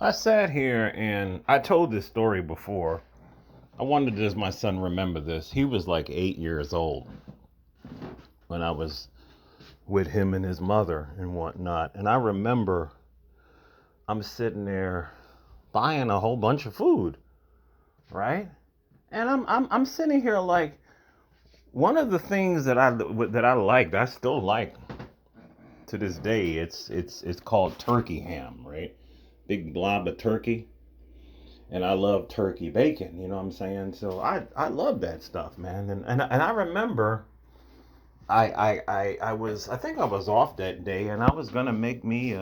I sat here and I told this story before. I wondered, does my son remember this? He was like 8 years old when I was with him and his mother and whatnot. And I remember I'm sitting there buying a whole bunch of food, right? And I'm sitting here like one of the things that I liked, I still like to this day. It's called turkey ham, right? Big blob of turkey, and I love turkey bacon. You know what I'm saying? So I love that stuff, man. And I remember I think I was off that day, and I was gonna make me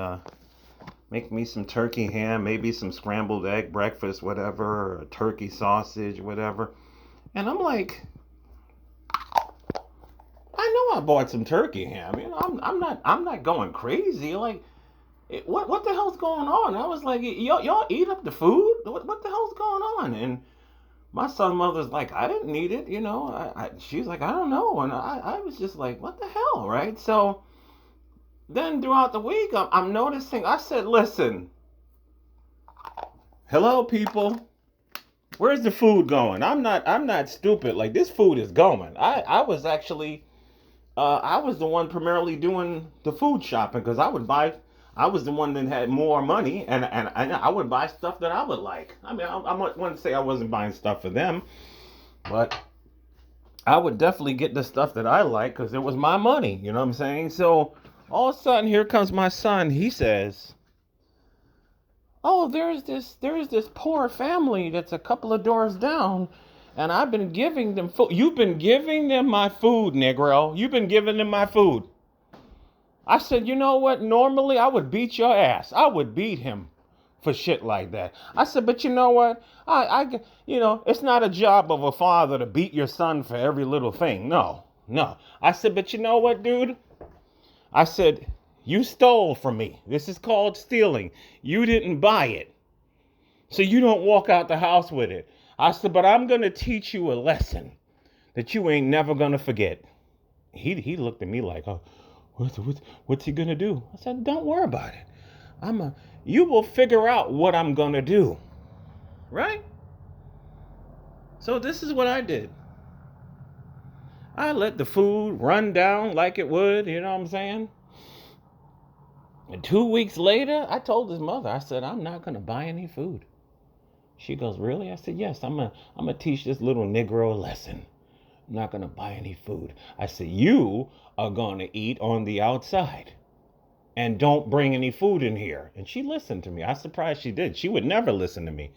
some turkey ham, maybe some scrambled egg breakfast, whatever, or turkey sausage, whatever. And I'm like, I know I bought some turkey ham. You know, I'm not going crazy. Like, what the hell's going on? I was like, y'all eat up the food? What the hell's going on? And my son's mother's like, I didn't need it. You know, she's like, I don't know. And I was just like, what the hell, right? So then throughout the week, I'm noticing. I said, listen, hello, people. Where's the food going? I'm not stupid. Like, this food is going. I was actually I was the one primarily doing the food shopping because I would buy. I was the one that had more money, and I would buy stuff that I would like. I mean, I wouldn't say I wasn't buying stuff for them, but I would definitely get the stuff that I like because it was my money. You know what I'm saying? So all of a sudden, here comes my son. He says, "Oh, there's this poor family that's a couple of doors down, and I've been giving them food. You've been giving them my food, Negro. You've been giving them my food." I said, you know what? Normally I would beat your ass. I would beat him for shit like that. I said, but you know what? It's not a job of a father to beat your son for every little thing. No, no. I said, but you know what, dude? I said, you stole from me. This is called stealing. You didn't buy it. So you don't walk out the house with it. I said, but I'm going to teach you a lesson that you ain't never going to forget. He looked at me like, oh, what's he gonna do? I said, don't worry about it. You will figure out what I'm gonna do, right? So this is what I did. I let the food run down like it would. You know what I'm saying? And 2 weeks later, I told his mother. I said, I'm not gonna buy any food. She goes, really? I said, yes. I'm gonna teach this little Negro a lesson. I'm not gonna buy any food. I said, you are gonna eat on the outside. And don't bring any food in here. And she listened to me. I was surprised she did. She would never listen to me.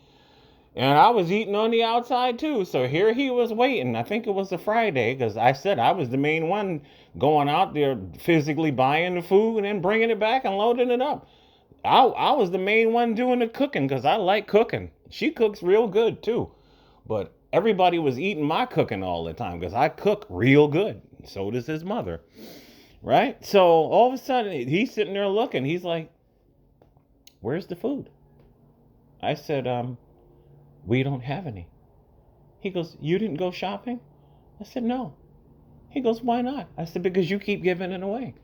And I was eating on the outside too. So here he was waiting. I think it was a Friday because I said I was the main one going out there physically buying the food and bringing it back and loading it up. I was the main one doing the cooking because I like cooking. She cooks real good too. But everybody was eating my cooking all the time because I cook real good. So does his mother. Right? So all of a sudden, he's sitting there looking. He's like, where's the food? I said, we don't have any. He goes, you didn't go shopping? I said, no. He goes, why not? I said, because you keep giving it away.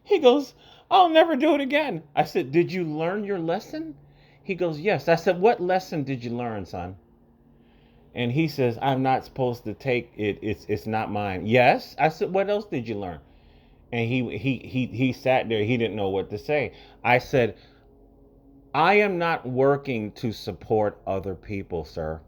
He goes, I'll never do it again. I said, did you learn your lesson? He goes, yes. I said, what lesson did you learn, son? And he says, I'm not supposed to take it. It's not mine. Yes. I said, what else did you learn? And he sat there. He didn't know what to say. I said, I am not working to support other people, sir.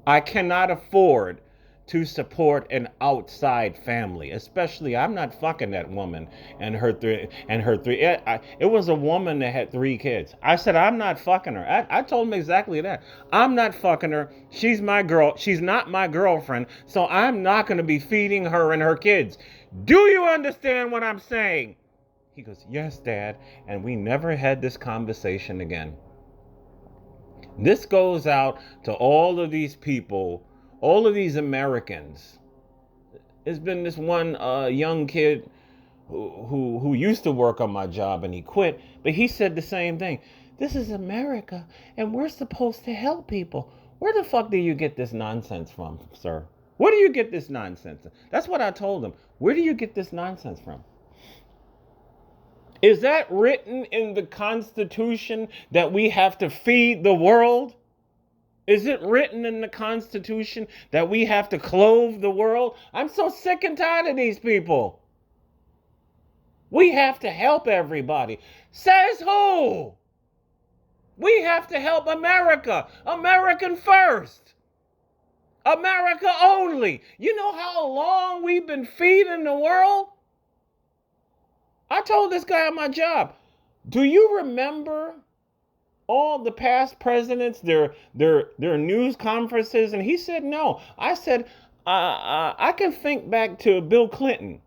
I cannot afford to support an outside family, especially I'm not fucking that woman and her three. It was a woman that had 3 kids. I said I'm not fucking her. I told him exactly that. I'm not fucking her. She's my girl. She's not my girlfriend. So I'm not going to be feeding her and her kids. Do you understand what I'm saying? He goes, yes, Dad. And we never had this conversation again. This goes out to all of these people, all of these Americans. There's been this one young kid who used to work on my job and he quit, but he said the same thing. This is America, and we're supposed to help people. Where the fuck do you get this nonsense from, sir? Where do you get this nonsense? That's what I told him. Where do you get this nonsense from? Is that written in the Constitution that we have to feed the world? Is it written in the Constitution that we have to clothe the world? I'm so sick and tired of these people. We have to help everybody. Says who? We have to help America. American first. America only. You know how long we've been feeding the world? I told this guy at my job, do you remember all the past presidents, their news conferences? And he said no. I said, I can think back to Bill Clinton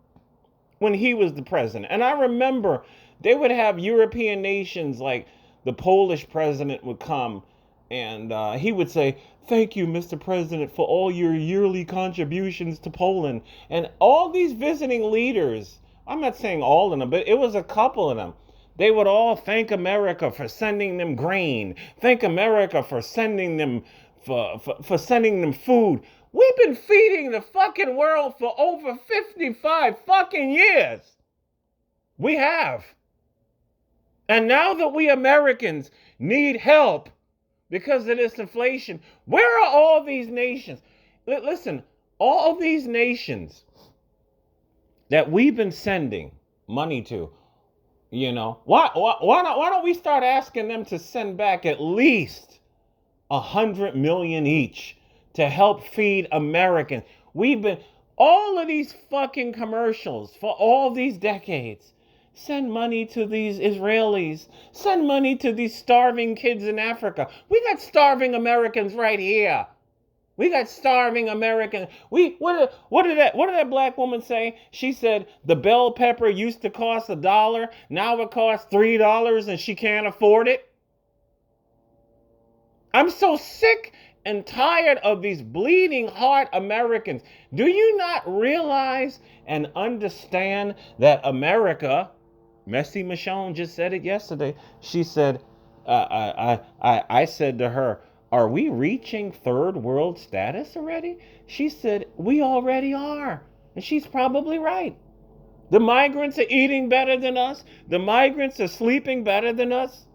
when he was the president. And I remember they would have European nations, like the Polish president would come and he would say, thank you, Mr. President, for all your yearly contributions to Poland. And all these visiting leaders, I'm not saying all of them, but it was a couple of them. They would all thank America for sending them grain, thank America for sending them for sending them food. We've been feeding the fucking world for over 55 fucking years. We have. And now that we Americans need help because of this inflation, where are all these nations? Listen, all these nations that we've been sending money to, you know, why don't we start asking them to send back at least 100 million each to help feed Americans? We've been, all of these fucking commercials for all these decades. Send money to these Israelis. Send money to these starving kids in Africa. We got starving Americans right here. We got starving Americans. What did that black woman say? She said the bell pepper used to cost $1. Now it costs $3 and she can't afford it. I'm so sick and tired of these bleeding heart Americans. Do you not realize and understand that America, Messi Michonne just said it yesterday. She said, I said to her, are we reaching third world status already? She said, we already are. And she's probably right. The migrants are eating better than us. The migrants are sleeping better than us.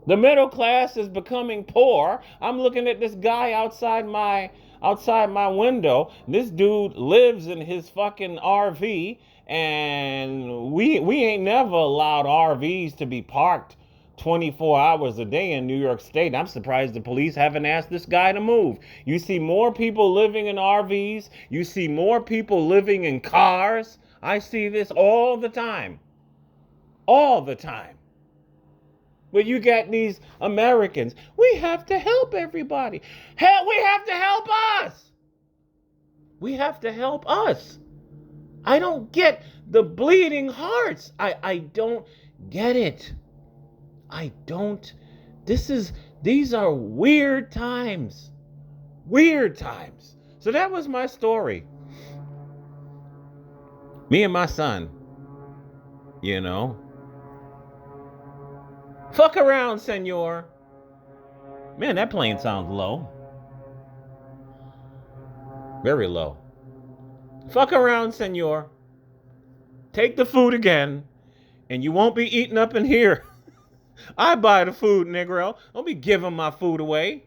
The middle class is becoming poor. I'm looking at this guy outside my window. This dude lives in his fucking RV, and we ain't never allowed RVs to be parked 24 hours a day in New York State. I'm surprised the police haven't asked this guy to move. You see more people living in RVs. You see more people living in cars. I see this all the time. All the time. But you got these Americans. We have to help everybody. Hell, we have to help us. We have to help us. I don't get the bleeding hearts. I don't get it. I don't. These are weird times. Weird times. So that was my story. Me and my son, you know. Fuck around, senor. Man, that plane sounds low. Very low. Fuck around, senor. Take the food again, and you won't be eating up in here. I buy the food, Negro. Don't be giving my food away.